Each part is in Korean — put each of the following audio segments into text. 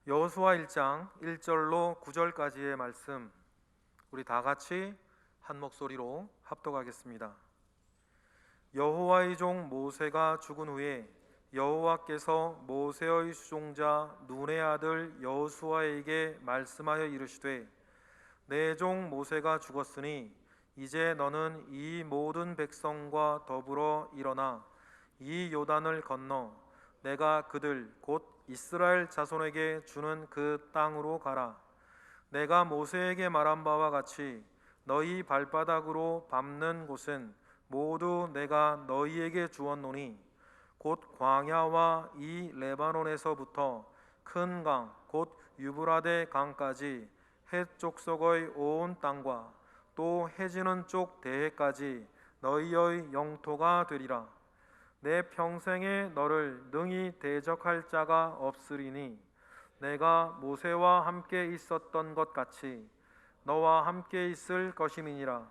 여호수아 1장 1절로 9절까지의 말씀, 우리 다 같이 한 목소리로 합독하겠습니다. 여호와의 종 모세가 죽은 후에 여호와께서 모세의 수종자 눈의 아들 여호수아에게 말씀하여 이르시되, 내 종 모세가 죽었으니 이제 너는 이 모든 백성과 더불어 일어나 이 요단을 건너 내가 그들 곧 이스라엘 자손에게 주는 그 땅으로 가라. 내가 모세에게 말한 바와 같이 너희 발바닥으로 밟는 곳은 모두 내가 너희에게 주었노니 곧 광야와 이 레바논에서부터 큰 강 곧 유브라데 강까지 해 족속의 온 땅과 또 해지는 쪽 대해까지 너희의 영토가 되리라. 내 평생에 너를 능히 대적할 자가 없으리니 내가 모세와 함께 있었던 것 같이 너와 함께 있을 것임이니라.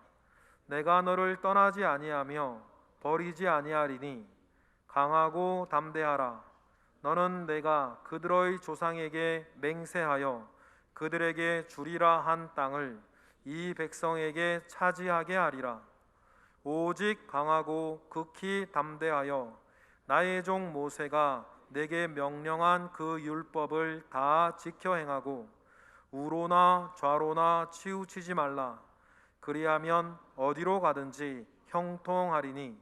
내가 너를 떠나지 아니하며 버리지 아니하리니 강하고 담대하라. 너는 내가 그들의 조상에게 맹세하여 그들에게 주리라 한 땅을 이 백성에게 차지하게 하리라. 오직 강하고 극히 담대하여 나의 종 모세가 내게 명령한 그 율법을 다 지켜 행하고 우로나 좌로나 치우치지 말라. 그리하면 어디로 가든지 형통하리니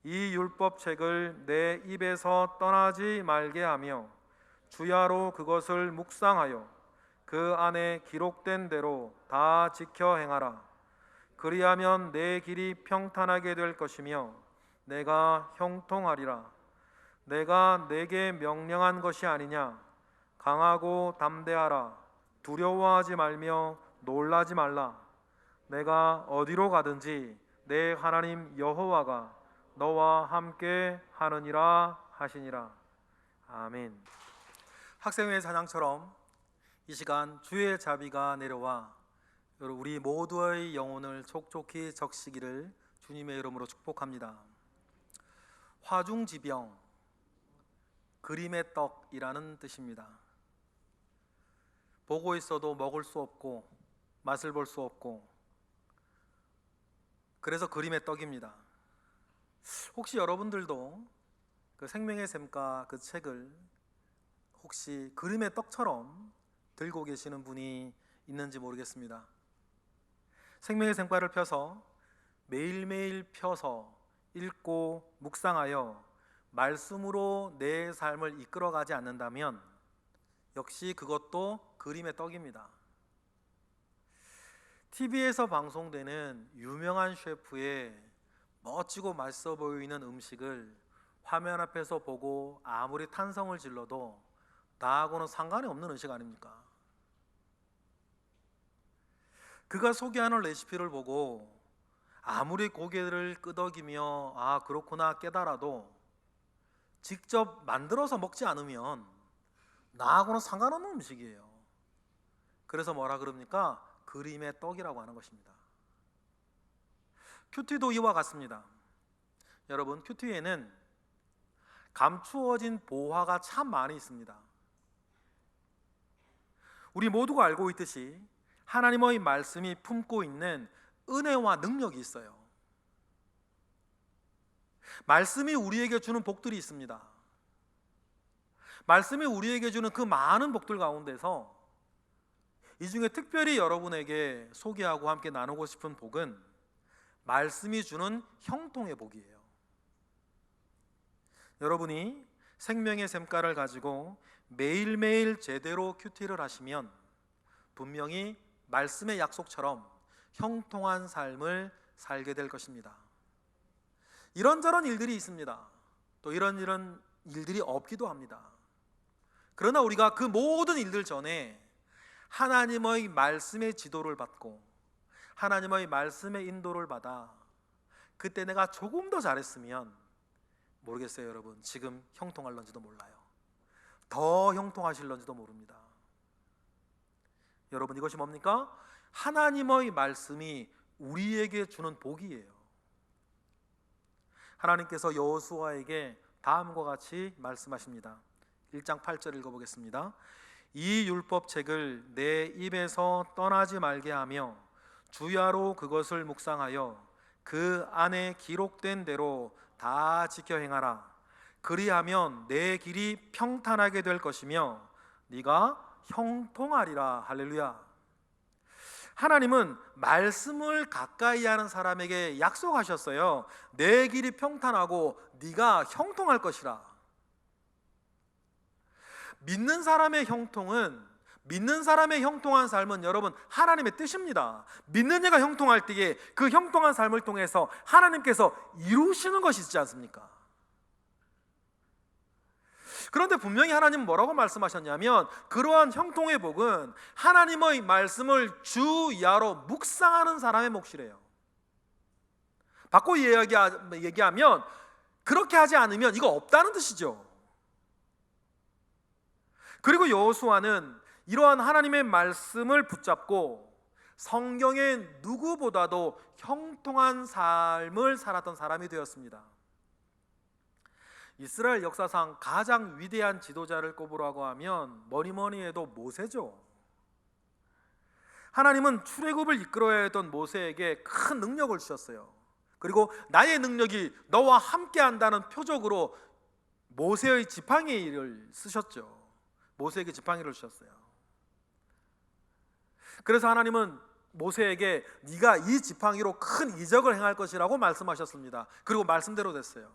이 율법책을 내 입에서 떠나지 말게 하며 주야로 그것을 묵상하여 그 안에 기록된 대로 다 지켜 행하라. 그리하면 내 길이 평탄하게 될 것이며 내가 형통하리라. 내가 내게 명령한 것이 아니냐. 강하고 담대하라. 두려워하지 말며 놀라지 말라. 내가 어디로 가든지 내 하나님 여호와가 너와 함께 하느니라 하시니라. 아멘. 학생회 사냥처럼 이 시간 주의 자비가 내려와 우리 모두의 영혼을 촉촉히 적시기를 주님의 이름으로 축복합니다. 화중지병, 그림의 떡이라는 뜻입니다. 보고 있어도 먹을 수 없고 맛을 볼 수 없고, 그래서 그림의 떡입니다. 혹시 여러분들도 그 생명의 샘과 그 책을 혹시 그림의 떡처럼 들고 계시는 분이 있는지 모르겠습니다. 생명의 샘과를 펴서 매일매일 펴서 읽고 묵상하여 말씀으로 내 삶을 이끌어가지 않는다면 역시 그것도 그림의 떡입니다. TV에서 방송되는 유명한 셰프의 멋지고 맛있어 보이는 음식을 화면 앞에서 보고 아무리 탄성을 질러도 나하고는 상관이 없는 음식 아닙니까? 그가 소개하는 레시피를 보고 아무리 고개를 끄덕이며 아 그렇구나 깨달아도 직접 만들어서 먹지 않으면 나하고는 상관없는 음식이에요. 그래서 뭐라 그럽니까? 그림의 떡이라고 하는 것입니다. 큐티도 이와 같습니다. 여러분, 큐티에는 감추어진 보화가 참 많이 있습니다. 우리 모두가 알고 있듯이 하나님의 말씀이 품고 있는 은혜와 능력이 있어요. 말씀이 우리에게 주는 복들이 있습니다. 말씀이 우리에게 주는 그 많은 복들 가운데서 이 중에 특별히 여러분에게 소개하고 함께 나누고 싶은 복은 말씀이 주는 형통의 복이에요. 여러분이 생명의 샘가를 가지고 매일매일 제대로 큐티를 하시면 분명히 말씀의 약속처럼 형통한 삶을 살게 될 것입니다. 이런저런 일들이 있습니다. 또 이런 일들이 없기도 합니다. 그러나 우리가 그 모든 일들 전에 하나님의 말씀의 지도를 받고 하나님의 말씀의 인도를 받아 그때 내가 조금 더 잘했으면 모르겠어요. 여러분, 지금 형통할런지도 몰라요. 더 형통하실런지도 모릅니다. 여러분, 이것이 뭡니까? 하나님의 말씀이 우리에게 주는 복이에요. 하나님께서 여호수아에게 다음과 같이 말씀하십니다. 1장 8절 읽어보겠습니다. 이 율법책을 내 입에서 떠나지 말게 하며 주야로 그것을 묵상하여 그 안에 기록된 대로 다 지켜 행하라. 그리하면 내 길이 평탄하게 될 것이며 네가 형통하리라. 할렐루야. 하나님은 말씀을 가까이 하는 사람에게 약속하셨어요. 내 길이 평탄하고 네가 형통할 것이라. 믿는 사람의 형통한 삶은 여러분 하나님의 뜻입니다. 믿는 자가 형통할 때에 그 형통한 삶을 통해서 하나님께서 이루시는 것이 있지 않습니까? 그런데 분명히 하나님은 뭐라고 말씀하셨냐면 그러한 형통의 복은 하나님의 말씀을 주야로 묵상하는 사람의 몫이래요. 바꿔 얘기하면 그렇게 하지 않으면 이거 없다는 뜻이죠. 그리고 여호수아는 이러한 하나님의 말씀을 붙잡고 성경의 누구보다도 형통한 삶을 살았던 사람이 되었습니다. 이스라엘 역사상 가장 위대한 지도자를 꼽으라고 하면 뭐니 해도 모세죠. 하나님은 출애굽을 이끌어야 했던 모세에게 큰 능력을 주셨어요. 그리고 나의 능력이 너와 함께 한다는 표적으로 모세의 지팡이를 쓰셨죠. 모세에게 지팡이를 주셨어요. 그래서 하나님은 모세에게 네가 이 지팡이로 큰 이적을 행할 것이라고 말씀하셨습니다. 그리고 말씀대로 됐어요.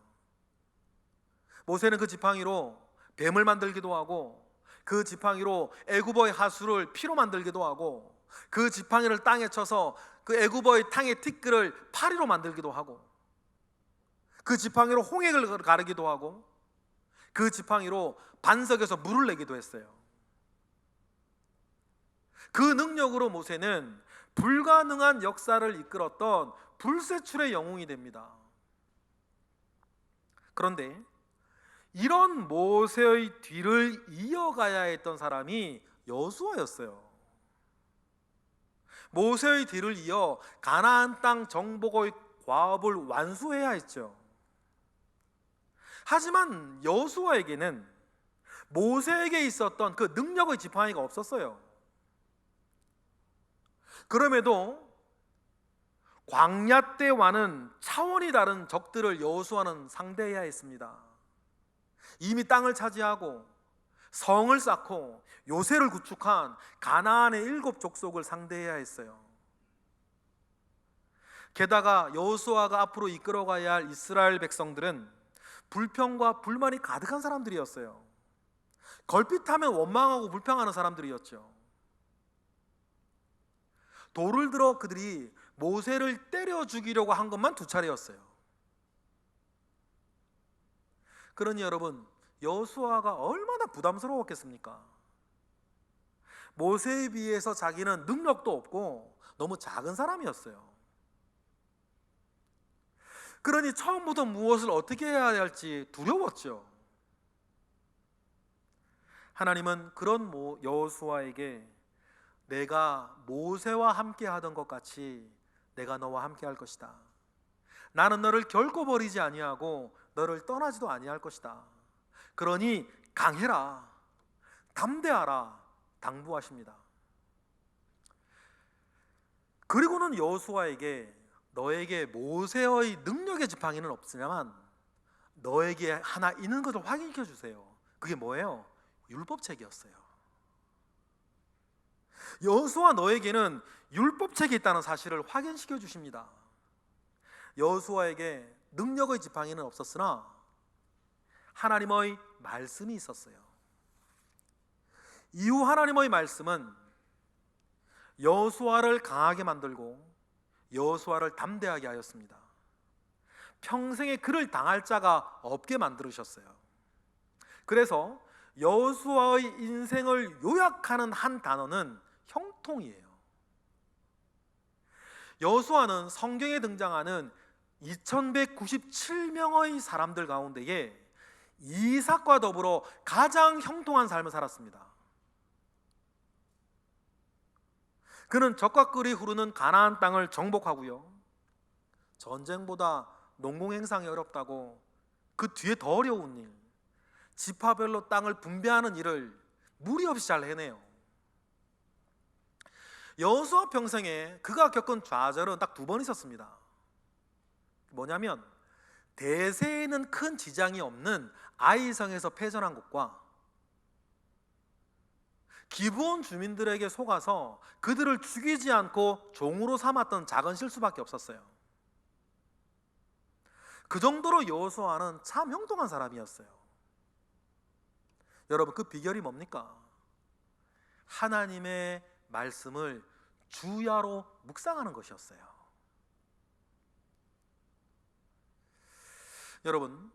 모세는 그 지팡이로 뱀을 만들기도 하고 그 지팡이로 애굽의 하수를 피로 만들기도 하고 그 지팡이를 땅에 쳐서 그 애굽의 탕의 티끌을 파리로 만들기도 하고 그 지팡이로 홍해를 가르기도 하고 그 지팡이로 반석에서 물을 내기도 했어요. 그 능력으로 모세는 불가능한 역사를 이끌었던 불세출의 영웅이 됩니다. 그런데 이런 모세의 뒤를 이어가야 했던 사람이 여호수아였어요. 모세의 뒤를 이어 가나안 땅 정복의 과업을 완수해야 했죠. 하지만 여호수아에게는 모세에게 있었던 그 능력의 지팡이가 없었어요. 그럼에도 광야 때와는 차원이 다른 적들을 여호수아는 상대해야 했습니다. 이미 땅을 차지하고 성을 쌓고 요새를 구축한 가나안의 7 족속을 상대해야 했어요. 게다가 여호수아가 앞으로 이끌어가야 할 이스라엘 백성들은 불평과 불만이 가득한 사람들이었어요. 걸핏하면 원망하고 불평하는 사람들이었죠. 돌을 들어 그들이 모세를 때려 죽이려고 한 것만 2차례였어요. 그러니 여러분, 여호수아가 얼마나 부담스러웠겠습니까? 모세에 비해서 자기는 능력도 없고 너무 작은 사람이었어요. 그러니 처음부터 무엇을 어떻게 해야 할지 두려웠죠. 하나님은 그런 여호수아에게 내가 모세와 함께 하던 것 같이 내가 너와 함께 할 것이다. 나는 너를 결코 버리지 아니하고 너를 떠나지도 아니할 것이다. 그러니 강해라, 담대하라 당부하십니다. 그리고는 여호수아에게 너에게 모세의 능력의 지팡이는 없으냐만 너에게 하나 있는 것을 확인시켜 주세요. 그게 뭐예요? 율법책이었어요. 여호수아 너에게는 율법책이 있다는 사실을 확인시켜 주십니다. 여호수아에게 능력의 지팡이는 없었으나 하나님의 말씀이 있었어요. 이후 하나님의 말씀은 여호수아를 강하게 만들고 여호수아를 담대하게 하였습니다. 평생에 그를 당할 자가 없게 만들으셨어요. 그래서 여호수아의 인생을 요약하는 한 단어는 형통이에요. 여호수아는 성경에 등장하는 2197명의 사람들 가운데에 이삭과 더불어 가장 형통한 삶을 살았습니다. 그는 적과 꿀이 흐르는 가나안 땅을 정복하고요, 전쟁보다 농공행상이 어렵다고 그 뒤에 더 어려운 일, 지파별로 땅을 분배하는 일을 무리 없이 잘 해내요. 여호수아 평생에 그가 겪은 좌절은 딱 2번 있었습니다. 뭐냐면 대세에는 큰 지장이 없는 아이성에서 패전한 것과 기브온 주민들에게 속아서 그들을 죽이지 않고 종으로 삼았던 작은 실수밖에 없었어요. 그 정도로 여호수아는 참 형통한 사람이었어요. 여러분, 그 비결이 뭡니까? 하나님의 말씀을 주야로 묵상하는 것이었어요. 여러분,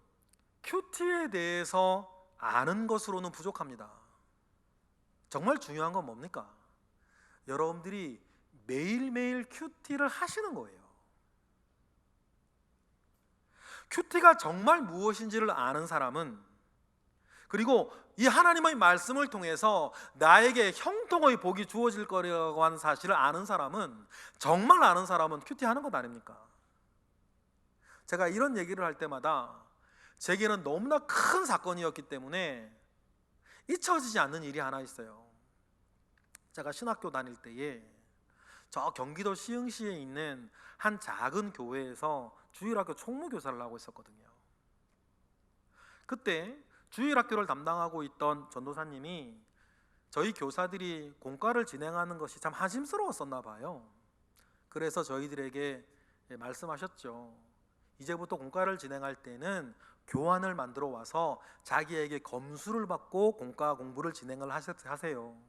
큐티에 대해서 아는 것으로는 부족합니다. 정말 중요한 건 뭡니까? 여러분들이 매일매일 큐티를 하시는 거예요. 큐티가 정말 무엇인지를 아는 사람은, 그리고 이 하나님의 말씀을 통해서 나에게 형통의 복이 주어질 거라고 하는 사실을 아는 사람은, 정말 아는 사람은 큐티하는 것 아닙니까? 제가 이런 얘기를 할 때마다 제게는 너무나 큰 사건이었기 때문에 잊혀지지 않는 일이 하나 있어요. 제가 신학교 다닐 때에 저 경기도 시흥시에 있는 한 작은 교회에서 주일학교 총무교사를 하고 있었거든요. 그때 주일학교를 담당하고 있던 전도사님이 저희 교사들이 공과를 진행하는 것이 참 한심스러웠었나 봐요. 그래서 저희들에게 말씀하셨죠. 이제부터 공과를 진행할 때는 교환을 만들어 와서 자기에게 검수를 받고 공과 공부를 진행을 하세요.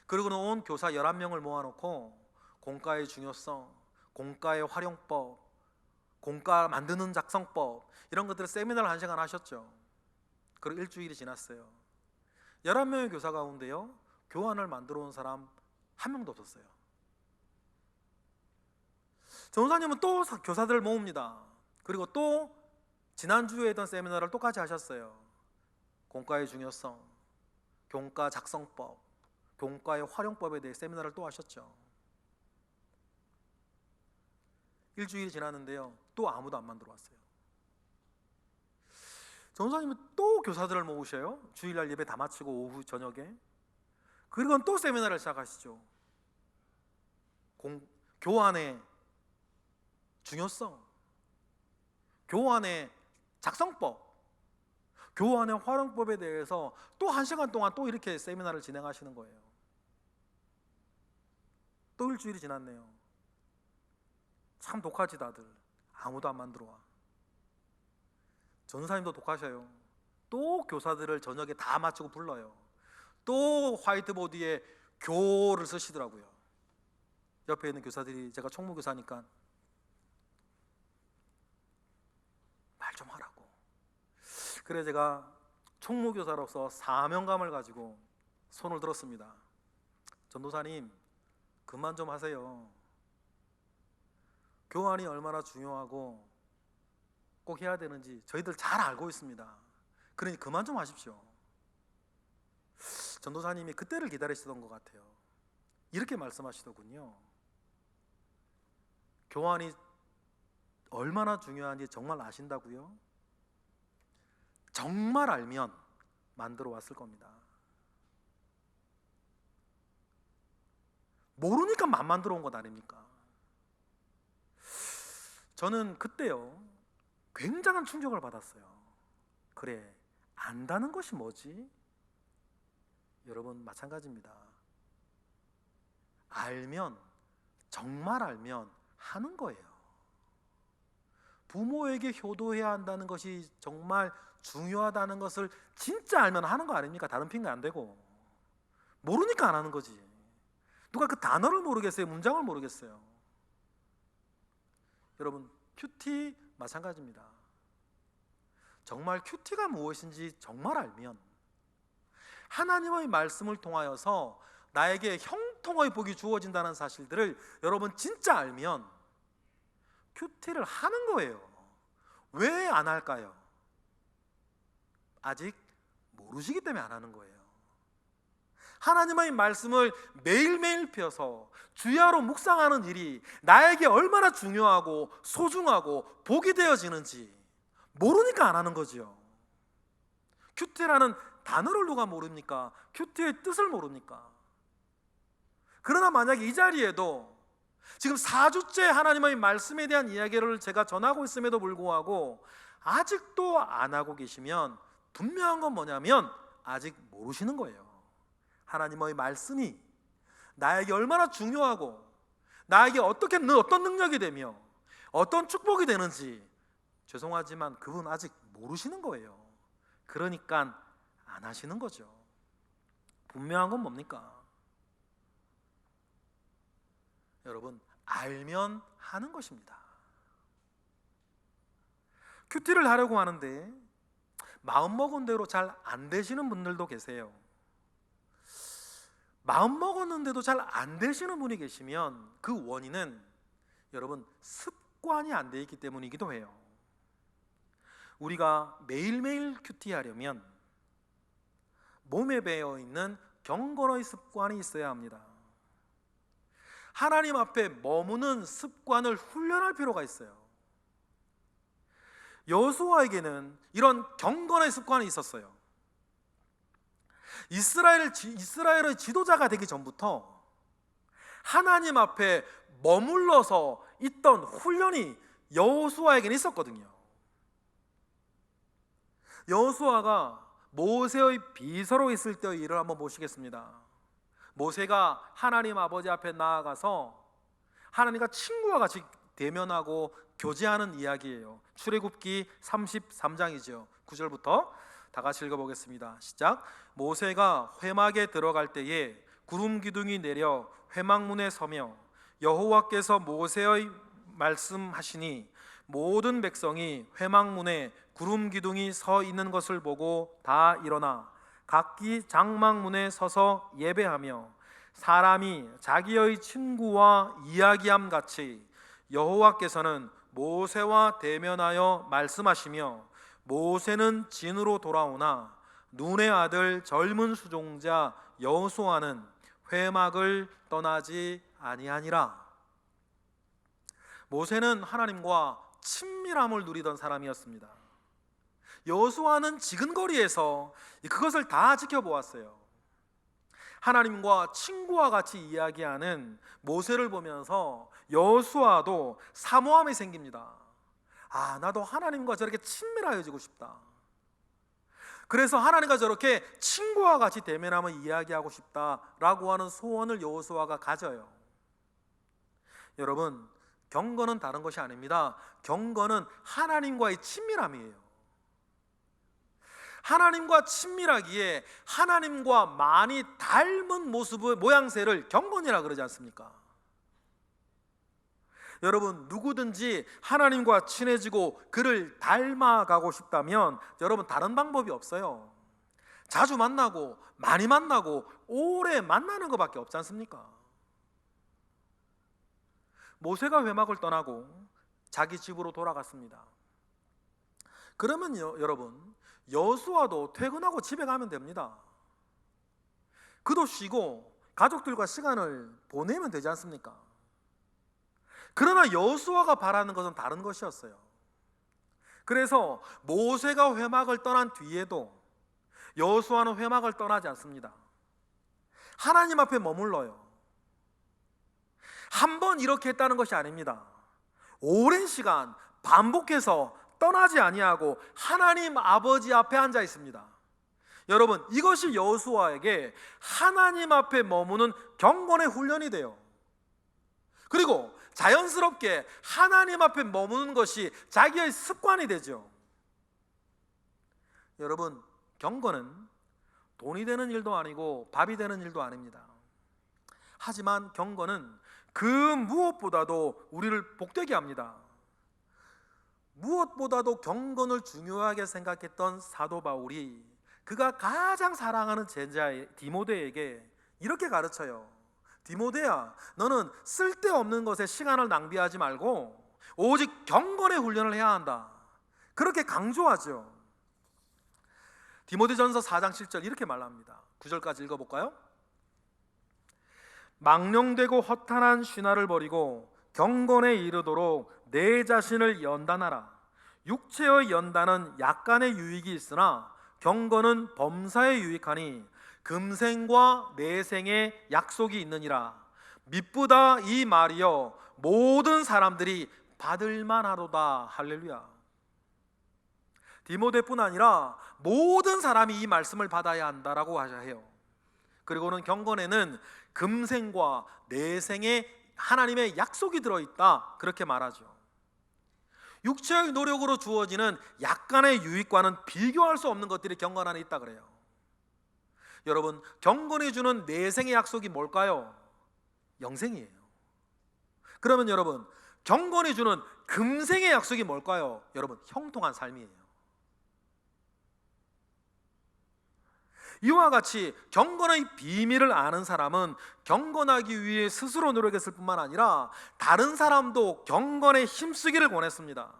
그리고는 온 교사 11명을 모아놓고 공과의 중요성, 공과의 활용법, 공과 만드는 작성법, 이런 것들을 세미나를 1시간 하셨죠. 그리고 일주일이 지났어요. 11명의 교사 가운데요, 교환을 만들어 온 사람 1명도 없었어요. 전도사님은 또 교사들을 모읍니다. 그리고 또 지난주에 했던 세미나를 똑같이 하셨어요. 공과의 중요성, 공과 작성법, 공과의 활용법에 대해 세미나를 또 하셨죠. 일주일이 지났는데요, 또 아무도 안 만들어 왔어요. 전도사님은 또 교사들을 모으셔요. 주일날 예배 다 마치고 오후 저녁에. 그리고는 또 세미나를 시작하시죠. 교환의 중요성, 교환의 작성법, 교환의 활용법에 대해서 또 1시간 동안 또 이렇게 세미나를 진행하시는 거예요. 또 일주일이 지났네요. 참 독하지 다들. 아무도 안 만들어 와. 전사님도 독하셔요. 또 교사들을 저녁에 다 마치고 불러요. 또 화이트보드에 교를 쓰시더라고요. 옆에 있는 교사들이, 제가 총무교사니까 말 좀 하라고. 그래 제가 총무교사로서 사명감을 가지고 손을 들었습니다. 전도사님, 그만 좀 하세요. 교환이 얼마나 중요하고 꼭 해야 되는지 저희들 잘 알고 있습니다. 그러니 그만 좀 하십시오. 전도사님이 그때를 기다리시던 것 같아요. 이렇게 말씀하시더군요. 교환이 얼마나 중요한지 정말 아신다고요? 정말 알면 만들어 왔을 겁니다. 모르니까 안 만들어 온 것 아닙니까? 저는 그때요, 굉장한 충격을 받았어요. 그래, 안다는 것이 뭐지? 여러분 마찬가지입니다. 알면, 정말 알면 하는 거예요. 부모에게 효도해야 한다는 것이 정말 중요하다는 것을 진짜 알면 하는 거 아닙니까? 다른 핑계 안 대고. 모르니까 안 하는 거지. 누가 그 단어를 모르겠어요? 문장을 모르겠어요? 여러분, 큐티 마찬가지입니다. 정말 큐티가 무엇인지 정말 알면, 하나님의 말씀을 통하여서 나에게 형통의 복이 주어진다는 사실들을 여러분 진짜 알면 큐티를 하는 거예요. 왜 안 할까요? 아직 모르시기 때문에 안 하는 거예요. 하나님의 말씀을 매일매일 펴서 주야로 묵상하는 일이 나에게 얼마나 중요하고 소중하고 복이 되어지는지 모르니까 안 하는 거지요. 큐티라는 단어를 누가 모릅니까? 큐티의 뜻을 모릅니까? 그러나 만약에 이 자리에도 지금 4주째 하나님의 말씀에 대한 이야기를 제가 전하고 있음에도 불구하고 아직도 안 하고 계시면 분명한 건 뭐냐면 아직 모르시는 거예요. 하나님의 말씀이 나에게 얼마나 중요하고 나에게 어떤 능력이 되며 어떤 축복이 되는지 죄송하지만 그분 아직 모르시는 거예요. 그러니까 안 하시는 거죠. 분명한 건 뭡니까? 여러분, 알면 하는 것입니다. 큐티를 하려고 하는데 마음먹은 대로 잘 안 되시는 분들도 계세요. 마음먹었는데도 잘 안 되시는 분이 계시면 그 원인은 여러분 습관이 안 돼 있기 때문이기도 해요. 우리가 매일매일 큐티하려면 몸에 배어있는 경건의 습관이 있어야 합니다. 하나님 앞에 머무는 습관을 훈련할 필요가 있어요. 여호수아에게는 이런 경건의 습관이 있었어요. 이스라엘의 지도자가 되기 전부터 하나님 앞에 머물러서 있던 훈련이 여호수아에게는 있었거든요. 여호수아가 모세의 비서로 있을 때의 일을 한번 보시겠습니다. 모세가 하나님 아버지 앞에 나아가서 하나님과 친구와 같이 대면하고 교제하는 이야기예요. 출애굽기 33장이죠. 9절부터 다 같이 읽어보겠습니다. 시작. 모세가 회막에 들어갈 때에 구름 기둥이 내려 회막문에 서며 여호와께서 모세의 말씀하시니 모든 백성이 회막문에 구름 기둥이 서 있는 것을 보고 다 일어나 각기 장막문에 서서 예배하며 사람이 자기의 친구와 이야기함 같이 여호와께서는 모세와 대면하여 말씀하시며 모세는 진으로 돌아오나 눈의 아들 젊은 수종자 여호수아는 회막을 떠나지 아니하니라. 모세는 하나님과 친밀함을 누리던 사람이었습니다. 여호수아는 지근거리에서 그것을 다 지켜보았어요. 하나님과 친구와 같이 이야기하는 모세를 보면서 여호수아도 사모함이 생깁니다. 아, 나도 하나님과 저렇게 친밀하여지고 싶다. 그래서 하나님과 저렇게 친구와 같이 대면하며 이야기하고 싶다라고 하는 소원을 여호수아가 가져요. 여러분, 경건은 다른 것이 아닙니다. 경건은 하나님과의 친밀함이에요. 하나님과 친밀하기에 하나님과 많이 닮은 모습의 모양새를 경건이라 그러지 않습니까? 여러분, 누구든지 하나님과 친해지고 그를 닮아가고 싶다면 여러분 다른 방법이 없어요. 자주 만나고 많이 만나고 오래 만나는 것밖에 없지 않습니까? 모세가 회막을 떠나고 자기 집으로 돌아갔습니다. 그러면 여러분, 여호수아도 퇴근하고 집에 가면 됩니다. 그도 쉬고 가족들과 시간을 보내면 되지 않습니까? 그러나 여호수아가 바라는 것은 다른 것이었어요. 그래서 모세가 회막을 떠난 뒤에도 여호수아는 회막을 떠나지 않습니다. 하나님 앞에 머물러요. 한 번 이렇게 했다는 것이 아닙니다. 오랜 시간 반복해서 떠나지 아니하고 하나님 아버지 앞에 앉아 있습니다. 여러분, 이것이 여호수아에게 하나님 앞에 머무는 경건의 훈련이 돼요. 그리고 자연스럽게 하나님 앞에 머무는 것이 자기의 습관이 되죠. 여러분, 경건은 돈이 되는 일도 아니고 밥이 되는 일도 아닙니다. 하지만 경건은 그 무엇보다도 우리를 복되게 합니다. 무엇보다도 경건을 중요하게 생각했던 사도 바울이 그가 가장 사랑하는 제자 디모데에게 이렇게 가르쳐요. 디모데야, 너는 쓸데없는 것에 시간을 낭비하지 말고 오직 경건의 훈련을 해야 한다. 그렇게 강조하죠. 디모데전서 4장 7절 이렇게 말합니다. 9절까지 읽어볼까요? 망령되고 허탄한 신화를 버리고 경건에 이르도록 내 자신을 연단하라. 육체의 연단은 약간의 유익이 있으나 경건은 범사에 유익하니 금생과 내생의 약속이 있느니라. 미쁘다 이 말이여 모든 사람들이 받을만하도다. 할렐루야. 디모데뿐 아니라 모든 사람이 이 말씀을 받아야 한다라고 하셔야 해요. 그리고는 경건에는 금생과 내생의 하나님의 약속이 들어있다, 그렇게 말하죠. 육체의 노력으로 주어지는 약간의 유익과는 비교할 수 없는 것들이 경건 안에 있다 그래요. 여러분, 경건이 주는 내생의 약속이 뭘까요? 영생이에요. 그러면 여러분, 경건이 주는 금생의 약속이 뭘까요? 여러분, 형통한 삶이에요. 이와 같이 경건의 비밀을 아는 사람은 경건하기 위해 스스로 노력했을 뿐만 아니라 다른 사람도 경건에 힘쓰기를 권했습니다.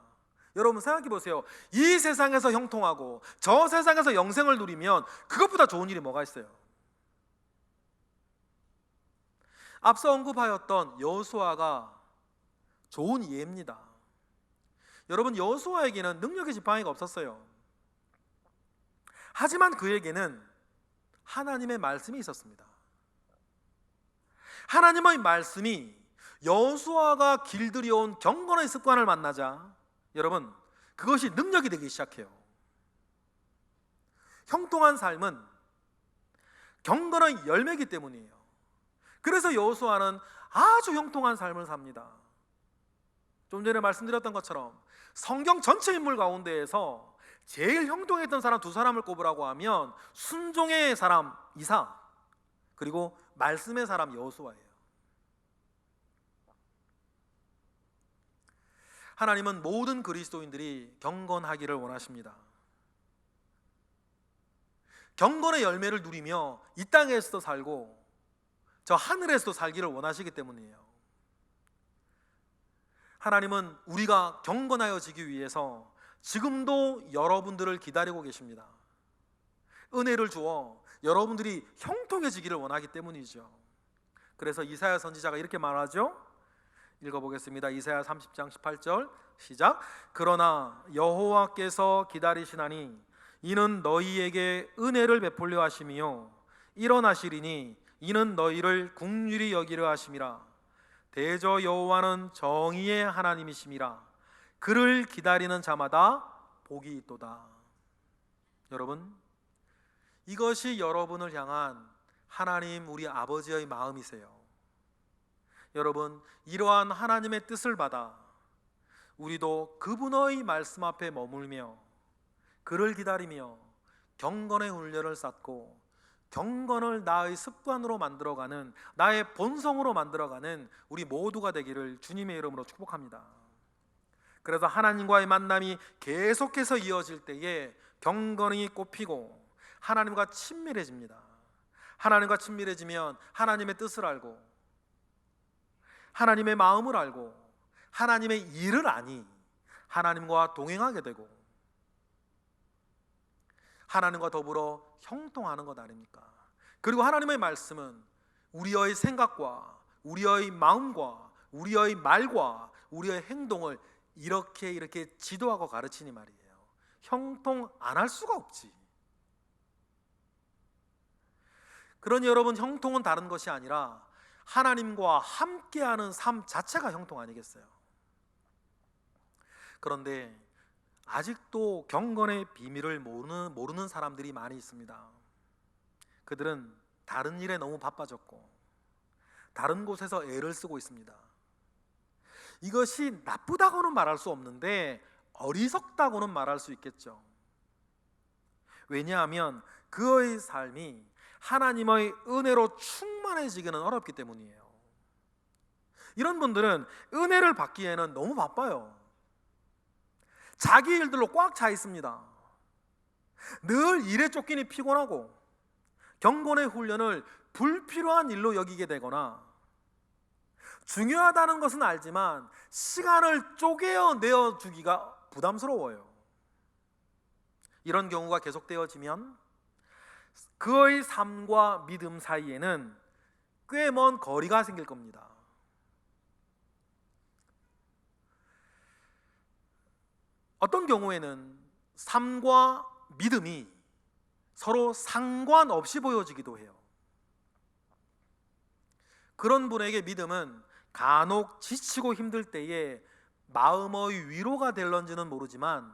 여러분 생각해 보세요. 이 세상에서 형통하고 저 세상에서 영생을 누리면 그것보다 좋은 일이 뭐가 있어요? 앞서 언급하였던 여호수아가 좋은 예입니다. 여러분, 여호수아에게는 능력의 지팡이가 없었어요. 하지만 그에게는 하나님의 말씀이 있었습니다. 하나님의 말씀이 여호수아가 길들여온 경건의 습관을 만나자 여러분, 그것이 능력이 되기 시작해요. 형통한 삶은 경건의 열매이기 때문이에요. 그래서 여호수아는 아주 형통한 삶을 삽니다. 좀 전에 말씀드렸던 것처럼 성경 전체 인물 가운데에서 제일 형통했던 사람 두 사람을 꼽으라고 하면 순종의 사람 이사, 그리고 말씀의 사람 여호수아예요. 하나님은 모든 그리스도인들이 경건하기를 원하십니다. 경건의 열매를 누리며 이 땅에서도 살고 저 하늘에서도 살기를 원하시기 때문이에요. 하나님은 우리가 경건하여지기 위해서 지금도 여러분들을 기다리고 계십니다. 은혜를 주어 여러분들이 형통해지기를 원하기 때문이죠. 그래서 이사야 선지자가 이렇게 말하죠. 읽어보겠습니다. 이사야 30장 18절 시작. 그러나 여호와께서 기다리시나니 이는 너희에게 은혜를 베풀려 하심이요 일어나시리니 이는 너희를 긍휼히 여기려 하심이라. 대저 여호와는 정의의 하나님이심이라. 그를 기다리는 자마다 복이 있도다. 여러분, 이것이 여러분을 향한 하나님 우리 아버지의 마음이세요. 여러분, 이러한 하나님의 뜻을 받아 우리도 그분의 말씀 앞에 머물며 그를 기다리며 경건의 훈련을 쌓고 경건을 나의 습관으로 만들어가는, 나의 본성으로 만들어가는 우리 모두가 되기를 주님의 이름으로 축복합니다. 그래서 하나님과의 만남이 계속해서 이어질 때에 경건이 꽃피고 하나님과 친밀해집니다. 하나님과 친밀해지면 하나님의 뜻을 알고 하나님의 마음을 알고 하나님의 일을 아니 하나님과 동행하게 되고 하나님과 더불어 형통하는 것 아닙니까? 그리고 하나님의 말씀은 우리의 생각과 우리의 마음과 우리의 말과 우리의 행동을 이렇게 지도하고 가르치니 말이에요. 형통 안 할 수가 없지. 그러니 여러분, 형통은 다른 것이 아니라 하나님과 함께하는 삶 자체가 형통 아니겠어요? 그런데 아직도 경건의 비밀을 모르는 사람들이 많이 있습니다. 그들은 다른 일에 너무 바빠졌고 다른 곳에서 애를 쓰고 있습니다. 이것이 나쁘다고는 말할 수 없는데 어리석다고는 말할 수 있겠죠. 왜냐하면 그의 삶이 하나님의 은혜로 충만해지기는 어렵기 때문이에요. 이런 분들은 은혜를 받기에는 너무 바빠요. 자기 일들로 꽉 차 있습니다. 늘 일에 쫓기니 피곤하고 경건의 훈련을 불필요한 일로 여기게 되거나 중요하다는 것은 알지만 시간을 쪼개어 내어주기가 부담스러워요. 이런 경우가 계속되어지면 그의 삶과 믿음 사이에는 꽤 먼 거리가 생길 겁니다. 어떤 경우에는 삶과 믿음이 서로 상관없이 보여지기도 해요. 그런 분에게 믿음은 간혹 지치고 힘들 때에 마음의 위로가 될런지는 모르지만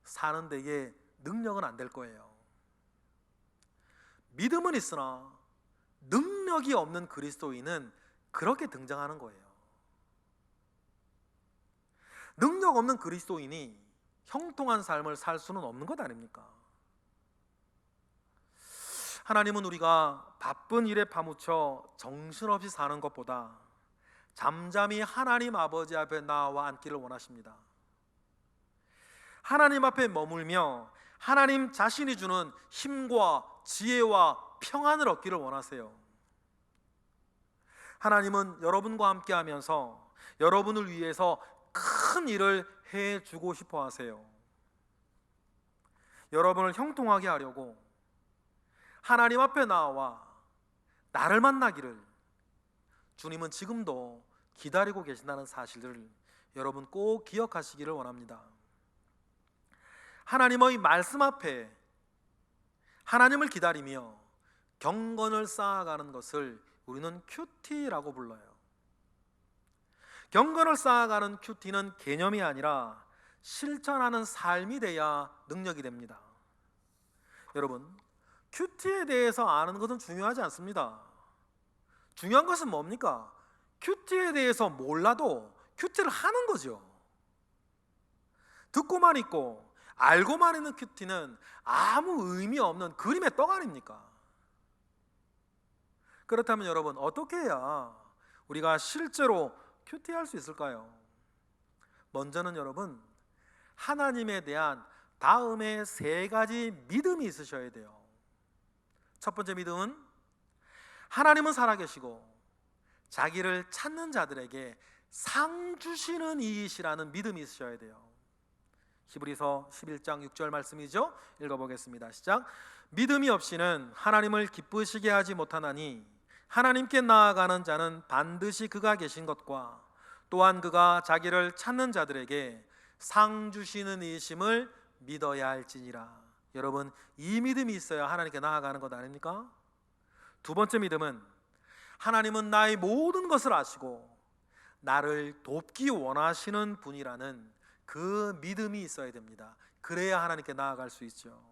사는 데에 능력은 안 될 거예요. 믿음은 있으나 능력이 없는 그리스도인은 그렇게 등장하는 거예요. 능력 없는 그리스도인이 형통한 삶을 살 수는 없는 것 아닙니까? 하나님은 우리가 바쁜 일에 파묻혀 정신없이 사는 것보다 잠잠히 하나님 아버지 앞에 나와 앉기를 원하십니다. 하나님 앞에 머물며 하나님 자신이 주는 힘과 지혜와 평안을 얻기를 원하세요. 하나님은 여러분과 함께 하면서 여러분을 위해서 큰 일을 해주고 싶어 하세요. 여러분을 형통하게 하려고 하나님 앞에 나와 나를 만나기를 주님은 지금도 기다리고 계신다는 사실을 여러분 꼭 기억하시기를 원합니다. 하나님의 말씀 앞에 하나님을 기다리며 경건을 쌓아가는 것을 우리는 큐티라고 불러요. 경건을 쌓아가는 큐티는 개념이 아니라 실천하는 삶이 돼야 능력이 됩니다. 여러분, 큐티에 대해서 아는 것은 중요하지 않습니다. 중요한 것은 뭡니까? 큐티에 대해서 몰라도 큐티를 하는 거죠. 듣고만 있고 알고만 있는 큐티는 아무 의미 없는 그림의 떡 아닙니까? 그렇다면 여러분, 어떻게 해야 우리가 실제로 큐티할 수 있을까요? 먼저는 여러분, 하나님에 대한 다음에 3가지 믿음이 있으셔야 돼요. 첫 번째 믿음은 하나님은 살아계시고 자기를 찾는 자들에게 상 주시는 이이시라는 믿음이 있으셔야 돼요. 히브리서 11장 6절 말씀이죠. 읽어보겠습니다. 시작. 믿음이 없이는 하나님을 기쁘시게 하지 못하나니 하나님께 나아가는 자는 반드시 그가 계신 것과 또한 그가 자기를 찾는 자들에게 상 주시는 이심을 믿어야 할지니라. 여러분, 이 믿음이 있어야 하나님께 나아가는 것 아닙니까? 두 번째 믿음은 하나님은 나의 모든 것을 아시고 나를 돕기 원하시는 분이라는 그 믿음이 있어야 됩니다. 그래야 하나님께 나아갈 수 있죠.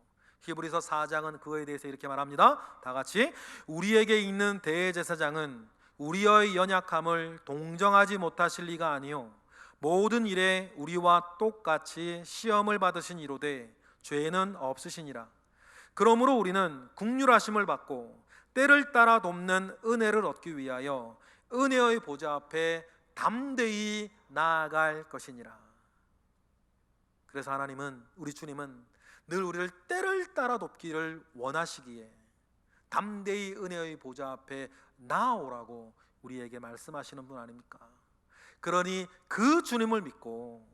히브리서 4장은 그거에 대해서 이렇게 말합니다. 다 같이 우리에게 있는 대제사장은 우리의 연약함을 동정하지 못하실 리가 아니요 모든 일에 우리와 똑같이 시험을 받으신 이로되 죄는 없으시니라. 그러므로 우리는 긍휼하심을 받고 때를 따라 돕는 은혜를 얻기 위하여 은혜의 보좌 앞에 담대히 나아갈 것이니라. 그래서 하나님은, 우리 주님은 늘 우리를 때를 따라 돕기를 원하시기에 담대히 은혜의 보좌 앞에 나아오라고 우리에게 말씀하시는 분 아닙니까? 그러니 그 주님을 믿고,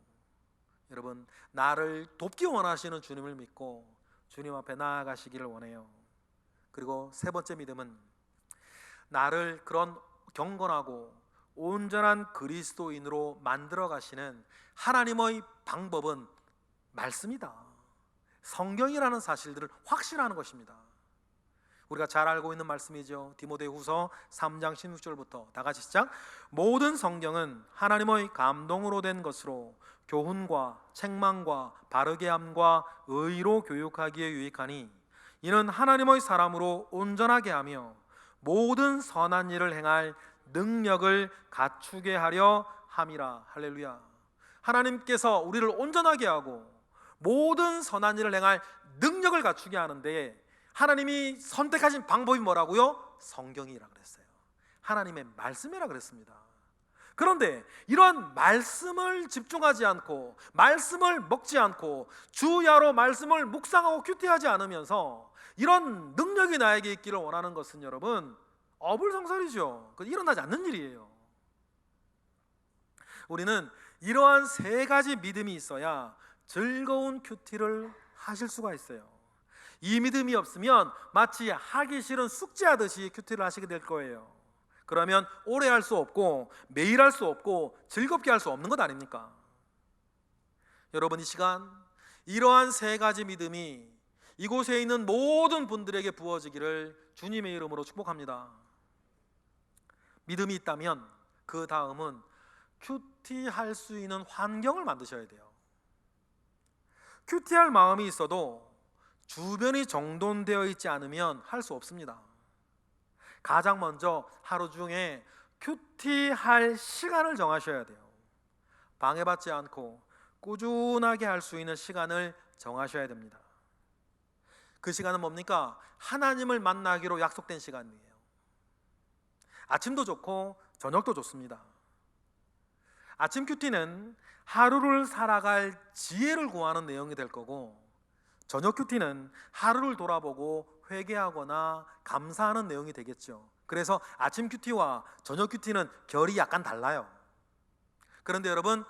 여러분, 나를 돕기 원하시는 주님을 믿고 주님 앞에 나아가시기를 원해요. 그리고 세 번째 믿음은 나를 그런 경건하고 온전한 그리스도인으로 만들어 가시는 하나님의 방법은 말씀이다. 성경이라는 사실들을 확신하는 것입니다. 우리가 잘 알고 있는 말씀이죠. 디모데후서 3장 16절부터 다 같이 시작. 모든 성경은 하나님의 감동으로 된 것으로 교훈과 책망과 바르게 함과 의로 교육하기에 유익하니 이는 하나님의 사람으로 온전하게 하며 모든 선한 일을 행할 능력을 갖추게 하려 함이라. 할렐루야. 하나님께서 우리를 온전하게 하고 모든 선한 일을 행할 능력을 갖추게 하는데 하나님이 선택하신 방법이 뭐라고요? 성경이라 그랬어요. 하나님의 말씀이라 그랬습니다. 그런데 이런 말씀을 집중하지 않고 말씀을 먹지 않고 주야로 말씀을 묵상하고 큐티하지 않으면서 이런 능력이 나에게 있기를 원하는 것은 여러분 어불성설이죠. 일어나지 않는 일이에요. 우리는 이러한 3가지 믿음이 있어야 즐거운 큐티를 하실 수가 있어요. 이 믿음이 없으면 마치 하기 싫은 숙제하듯이 큐티를 하시게 될 거예요. 그러면 오래 할 수 없고 매일 할 수 없고 즐겁게 할 수 없는 것 아닙니까? 여러분, 이 시간 이러한 3가지 믿음이 이곳에 있는 모든 분들에게 부어지기를 주님의 이름으로 축복합니다. 믿음이 있다면 그 다음은 큐티할 수 있는 환경을 만드셔야 돼요. 큐티할 마음이 있어도 주변이 정돈되어 있지 않으면 할 수 없습니다. 가장 먼저 하루 중에 큐티할 시간을 정하셔야 돼요. 방해받지 않고 꾸준하게 할 수 있는 시간을 정하셔야 됩니다. 그 시간은 뭡니까? 하나님을 만나기로 약속된 시간이에요. 아침도 좋고 저녁도 좋습니다. 아침 큐티는 하루를 살아갈 지혜를 구하는 내용이 될 거고, 저녁 큐티는 하루를 돌아보고 회개하거나 감사하는 내용이 되겠죠. 그래서 아침 큐티와 저녁 큐티는 결이 약간 달라요. 그런데 여러분,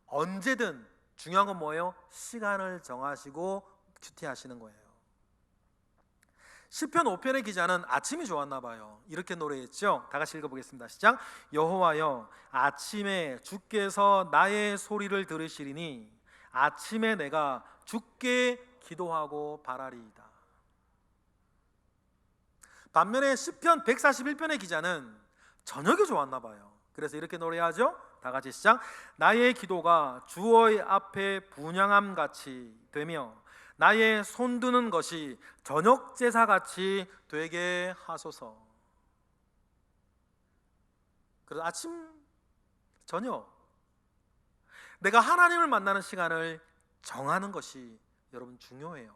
언제든 중요한 건 뭐예요? 시간을 정하시고 큐티하시는 거예요. 시편 5편의 기자는 아침이 좋았나 봐요. 이렇게 노래했죠. 다 같이 읽어보겠습니다. 시작. 여호와여, 아침에 주께서 나의 소리를 들으시리니 아침에 내가 주께 기도하고 바라리이다. 반면에 시편 141편의 기자는 저녁이 좋았나 봐요. 그래서 이렇게 노래하죠. 다 같이 시작. 나의 기도가 주의 앞에 분향함 같이 되며 나의 손드는 것이 저녁 제사같이 되게 하소서. 그래서 아침, 저녁, 내가 하나님을 만나는 시간을 정하는 것이 여러분 중요해요.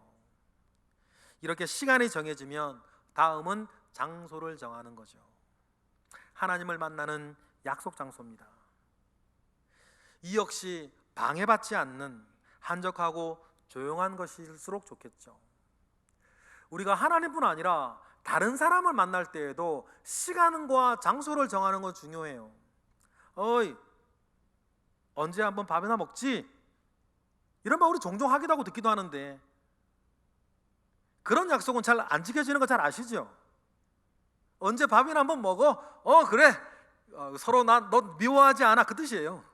이렇게 시간이 정해지면 다음은 장소를 정하는 거죠. 하나님을 만나는 약속 장소입니다. 이 역시 방해받지 않는 한적하고 조용한 것일수록 좋겠죠. 우리가 하나님뿐 아니라 다른 사람을 만날 때에도 시간과 장소를 정하는 건 중요해요. 어이, 언제 한번 밥이나 먹지? 이런 말 우리 종종 하기도 하고 듣기도 하는데, 그런 약속은 잘 안 지켜지는 거 잘 아시죠? 언제 밥이나 한번 먹어? 그래, 서로 너 미워하지 않아, 그 뜻이에요.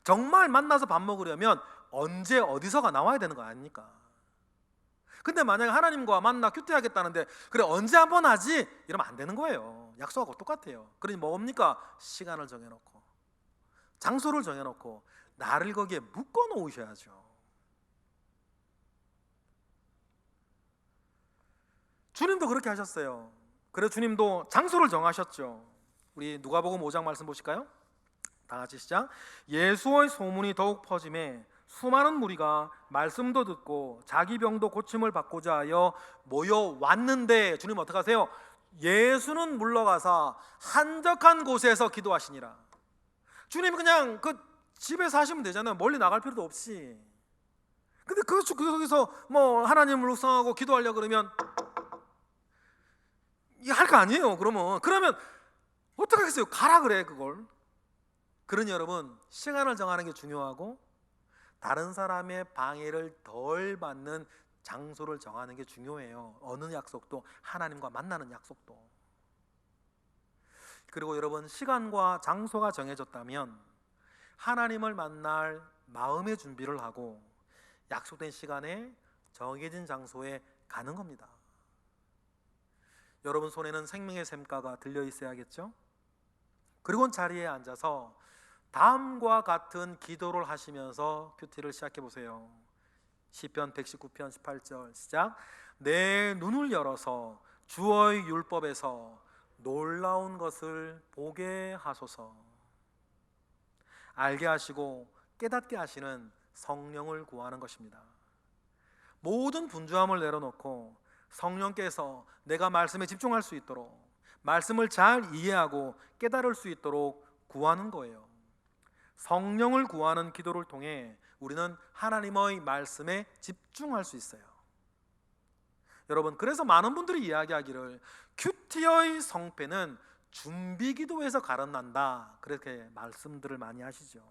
정말 만나서 밥 먹으려면 언제 어디서가 나와야 되는 거 아닙니까? 근데 만약에 하나님과 만나 큐티하겠다는데 그래 언제 한번 하지? 이러면 안 되는 거예요. 약속하고 똑같아요. 그러니 뭡니까? 시간을 정해놓고 장소를 정해놓고 나를 거기에 묶어 놓으셔야죠. 주님도 그렇게 하셨어요. 그래서 주님도 장소를 정하셨죠. 우리 누가복음 5장 말씀 보실까요? 다 같이 시작. 예수의 소문이 더욱 퍼짐에 수많은 무리가 말씀도 듣고 자기 병도 고침을 받고자 하여 모여왔는데, 주님 어떻게 하세요? 예수는 물러가서 한적한 곳에서 기도하시니라. 주님 그냥 그 집에서 하시면 되잖아요. 멀리 나갈 필요도 없이. 근데 거기서 뭐 하나님을 묵상하고 기도하려고 그러면 이게 할 거 아니에요. 그러면 어떻게 하겠어요? 가라 그래 그걸. 그러니 여러분, 시간을 정하는 게 중요하고 다른 사람의 방해를 덜 받는 장소를 정하는 게 중요해요. 어느 약속도, 하나님과 만나는 약속도. 그리고 여러분, 시간과 장소가 정해졌다면 하나님을 만날 마음의 준비를 하고 약속된 시간에 정해진 장소에 가는 겁니다. 여러분 손에는 생명의 샘가가 들려 있어야겠죠? 그리고 자리에 앉아서 다음과 같은 기도를 하시면서 큐티를 시작해 보세요. 시편 119편 18절 시작. 내 눈을 열어서 주의 율법에서 놀라운 것을 보게 하소서. 알게 하시고 깨닫게 하시는 성령을 구하는 것입니다. 모든 분주함을 내려놓고 성령께서 내가 말씀에 집중할 수 있도록, 말씀을 잘 이해하고 깨달을 수 있도록 구하는 거예요. 성령을 구하는 기도를 통해 우리는 하나님의 말씀에 집중할 수 있어요. 여러분, 그래서 많은 분들이 이야기하기를 큐티의 성패는 준비기도에서 가름난다, 그렇게 말씀들을 많이 하시죠.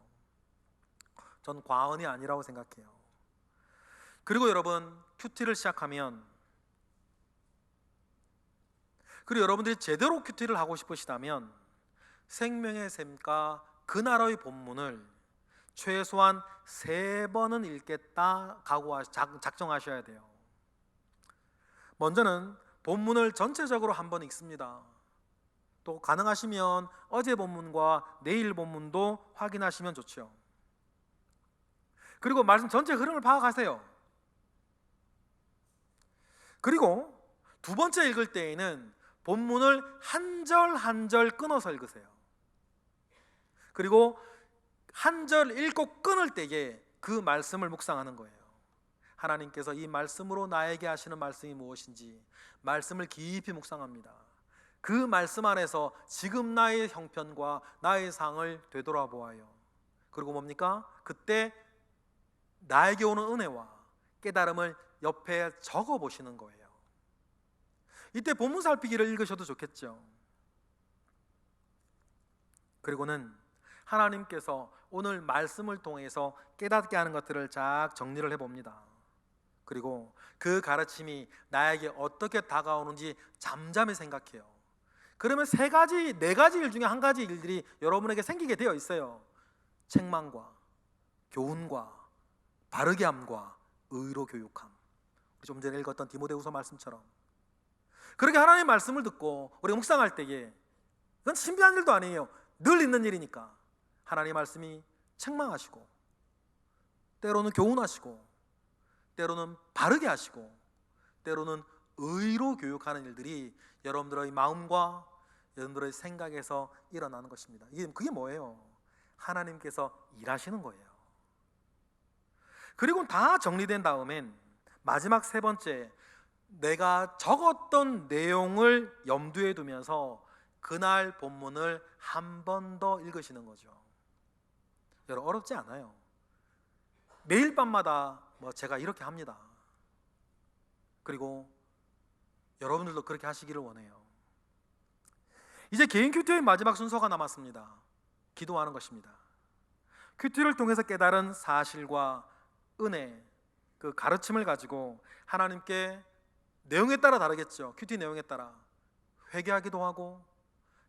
전 과언이 아니라고 생각해요. 그리고 여러분, 큐티를 시작하면, 그리고 여러분들이 제대로 큐티를 하고 싶으시다면 생명의 샘과 그나라의 본문을 최소한 3번은 읽겠다 작정하셔야 돼요. 먼저는 본문을 전체적으로 한번 읽습니다. 또 가능하시면 어제 본문과 내일 본문도 확인하시면 좋죠. 그리고 말씀 전체 흐름을 파악하세요. 그리고 두 번째 읽을 때에는 본문을 한 절 한 절 끊어서 읽으세요. 그리고 한 절 읽고 끊을 때에 그 말씀을 묵상하는 거예요. 하나님께서 이 말씀으로 나에게 하시는 말씀이 무엇인지 말씀을 깊이 묵상합니다. 그 말씀 안에서 지금 나의 형편과 나의 상을 되돌아보아요. 그리고 뭡니까? 그때 나에게 오는 은혜와 깨달음을 옆에 적어 보시는 거예요. 이때 본문 살피기를 읽으셔도 좋겠죠. 그리고는 하나님께서 오늘 말씀을 통해서 깨닫게 하는 것들을 쫙 정리를 해봅니다. 그리고 그 가르침이 나에게 어떻게 다가오는지 잠잠히 생각해요. 그러면 세 가지, 네 가지 일 중에 한 가지 일들이 여러분에게 생기게 되어 있어요. 책망과 교훈과 바르게 함과 의로 교육함. 좀 전에 읽었던 디모데후서 말씀처럼 그렇게 하나님의 말씀을 듣고 우리가 묵상할 때에 그건 신비한 일도 아니에요. 늘 있는 일이니까 하나님의 말씀이 책망하시고 때로는 교훈하시고 때로는 바르게 하시고 때로는 의로 교육하는 일들이 여러분들의 마음과 여러분들의 생각에서 일어나는 것입니다. 그게 뭐예요? 하나님께서 일하시는 거예요. 그리고 다 정리된 다음엔 마지막 세 번째, 내가 적었던 내용을 염두에 두면서 그날 본문을 한 번 더 읽으시는 거죠. 여러분 어렵지 않아요. 매일 밤마다 제가 이렇게 합니다. 그리고 여러분들도 그렇게 하시기를 원해요. 이제 개인 큐티의 마지막 순서가 남았습니다. 기도하는 것입니다. 큐티를 통해서 깨달은 사실과 은혜, 그 가르침을 가지고 하나님께 내용에 따라 다르겠죠. 큐티 내용에 따라 회개하기도 하고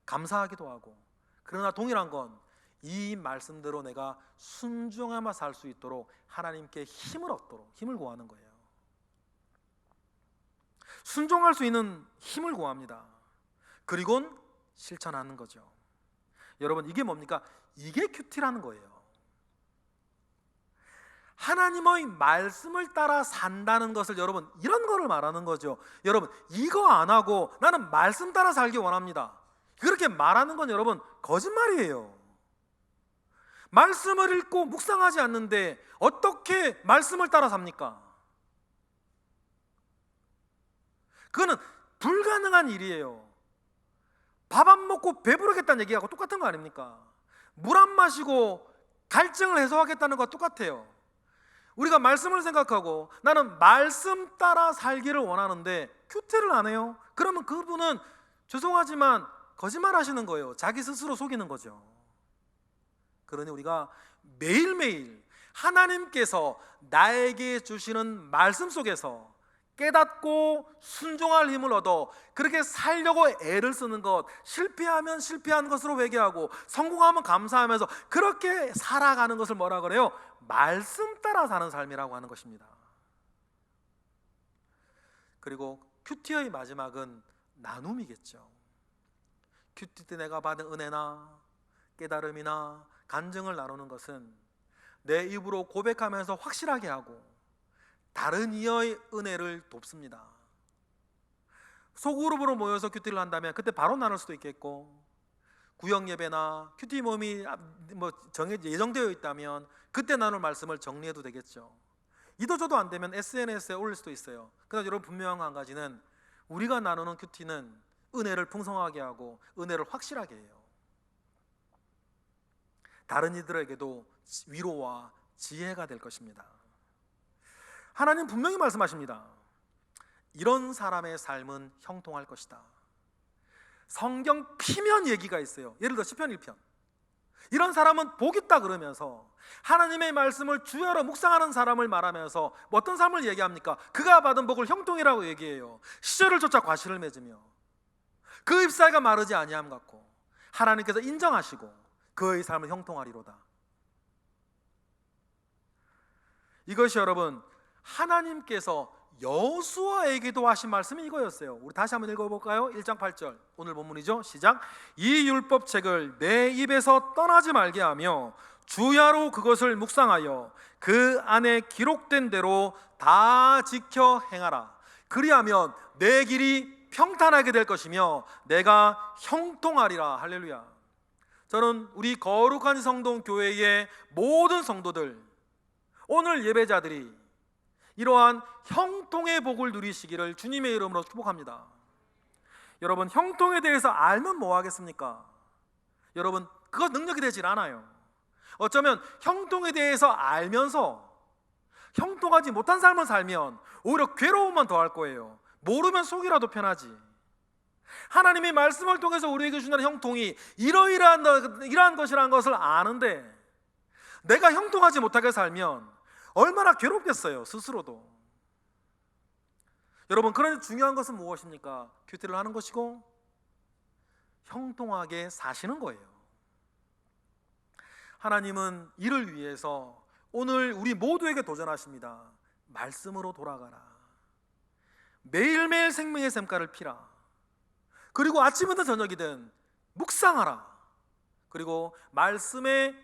감사하기도 하고, 그러나 동일한 건 이 말씀대로 내가 순종하며 살 수 있도록 하나님께 힘을 얻도록 힘을 구하는 거예요. 순종할 수 있는 힘을 구합니다. 그리고는 실천하는 거죠. 여러분 이게 뭡니까? 이게 큐티라는 거예요. 하나님의 말씀을 따라 산다는 것을 여러분 이런 거를 말하는 거죠. 여러분 이거 안 하고 나는 말씀 따라 살기 원합니다, 그렇게 말하는 건 여러분 거짓말이에요. 말씀을 읽고 묵상하지 않는데 어떻게 말씀을 따라 삽니까? 그거는 불가능한 일이에요. 밥 안 먹고 배부르겠다는 얘기하고 똑같은 거 아닙니까? 물 안 마시고 갈증을 해소하겠다는 거와 똑같아요. 우리가 말씀을 생각하고 나는 말씀 따라 살기를 원하는데 큐티를 안 해요? 그러면 그분은 죄송하지만 거짓말 하시는 거예요. 자기 스스로 속이는 거죠. 그러니 우리가 매일매일 하나님께서 나에게 주시는 말씀 속에서 깨닫고 순종할 힘을 얻어 그렇게 살려고 애를 쓰는 것, 실패하면 실패한 것으로 회개하고 성공하면 감사하면서 그렇게 살아가는 것을 뭐라 그래요? 말씀 따라 사는 삶이라고 하는 것입니다. 그리고 큐티의 마지막은 나눔이겠죠. 큐티 때 내가 받은 은혜나 깨달음이나 간증을 나누는 것은 내 입으로 고백하면서 확실하게 하고 다른 이의 은혜를 돕습니다. 소그룹으로 모여서 큐티를 한다면 그때 바로 나눌 수도 있겠고, 구역 예배나 큐티 모임이 예정되어 있다면 그때 나눌 말씀을 정리해도 되겠죠. 이도저도 안 되면 SNS에 올릴 수도 있어요. 그러나 여러분 분명한 한 가지는 우리가 나누는 큐티는 은혜를 풍성하게 하고 은혜를 확실하게 해요. 다른 이들에게도 위로와 지혜가 될 것입니다. 하나님 분명히 말씀하십니다. 이런 사람의 삶은 형통할 것이다. 성경 피면 얘기가 있어요. 예를 들어 시편 1편. 이런 사람은 복 있다 그러면서 하나님의 말씀을 주야로 묵상하는 사람을 말하면서 어떤 삶을 얘기합니까? 그가 받은 복을 형통이라고 얘기해요. 시절을 쫓아 과실을 맺으며 그 잎사귀가 마르지 아니함 같고 하나님께서 인정하시고 그의 삶을 형통하리로다. 이것이 여러분 하나님께서 여호수아에게도 하신 말씀이 이거였어요. 우리 다시 한번 읽어볼까요? 1장 8절 오늘 본문이죠. 시작. 이 율법책을 내 입에서 떠나지 말게 하며 주야로 그것을 묵상하여 그 안에 기록된 대로 다 지켜 행하라. 그리하면 내 길이 평탄하게 될 것이며 내가 형통하리라. 할렐루야. 저는 우리 거룩한 성동 교회의 모든 성도들, 오늘 예배자들이 이러한 형통의 복을 누리시기를 주님의 이름으로 축복합니다. 여러분, 형통에 대해서 알면 뭐 하겠습니까? 여러분, 그거 능력이 되질 않아요. 어쩌면 형통에 대해서 알면서 형통하지 못한 삶을 살면 오히려 괴로움만 더할 거예요. 모르면 속이라도 편하지. 하나님의 말씀을 통해서 우리에게 주는 형통이 이러이러한 것이라는 것을 아는데 내가 형통하지 못하게 살면 얼마나 괴롭겠어요, 스스로도. 여러분, 그런데 중요한 것은 무엇입니까? 큐티를 하는 것이고 형통하게 사시는 거예요. 하나님은 이를 위해서 오늘 우리 모두에게 도전하십니다. 말씀으로 돌아가라. 매일매일 생명의 샘가를 피라. 그리고 아침이든 저녁이든 묵상하라. 그리고 말씀의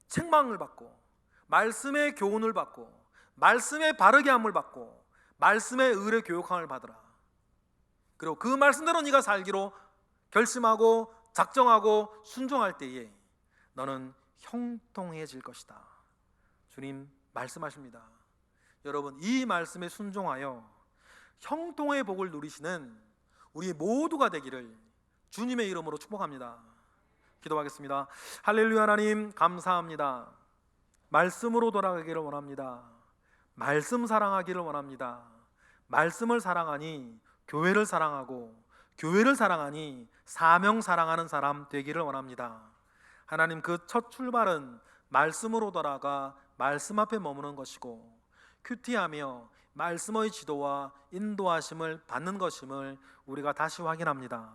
책망을 받고 말씀의 교훈을 받고 말씀의 바르게 함을 받고 말씀의 의뢰 교육함을 받으라. 그리고 그 말씀대로 네가 살기로 결심하고 작정하고 순종할 때에 너는 형통해질 것이다. 주님 말씀하십니다. 여러분, 이 말씀에 순종하여 형통의 복을 누리시는 우리 모두가 되기를 주님의 이름으로 축복합니다. 기도하겠습니다. 할렐루야. 하나님 감사합니다. 말씀으로 돌아가기를 원합니다. 말씀 사랑하기를 원합니다. 말씀을 사랑하니 교회를 사랑하고 교회를 사랑하니 사명 사랑하는 사람 되기를 원합니다. 하나님, 그 첫 출발은 말씀으로 돌아가 말씀 앞에 머무는 것이고 큐티하며 말씀의 지도와 인도하심을 받는 것임을 우리가 다시 확인합니다.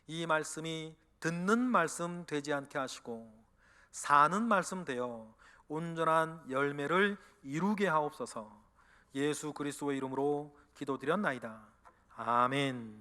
이 말씀이 듣는 말씀 되지 않게 하시고 사는 말씀 되어 온전한 열매를 이루게 하옵소서. 예수 그리스도의 이름으로 기도드렸나이다. 아멘.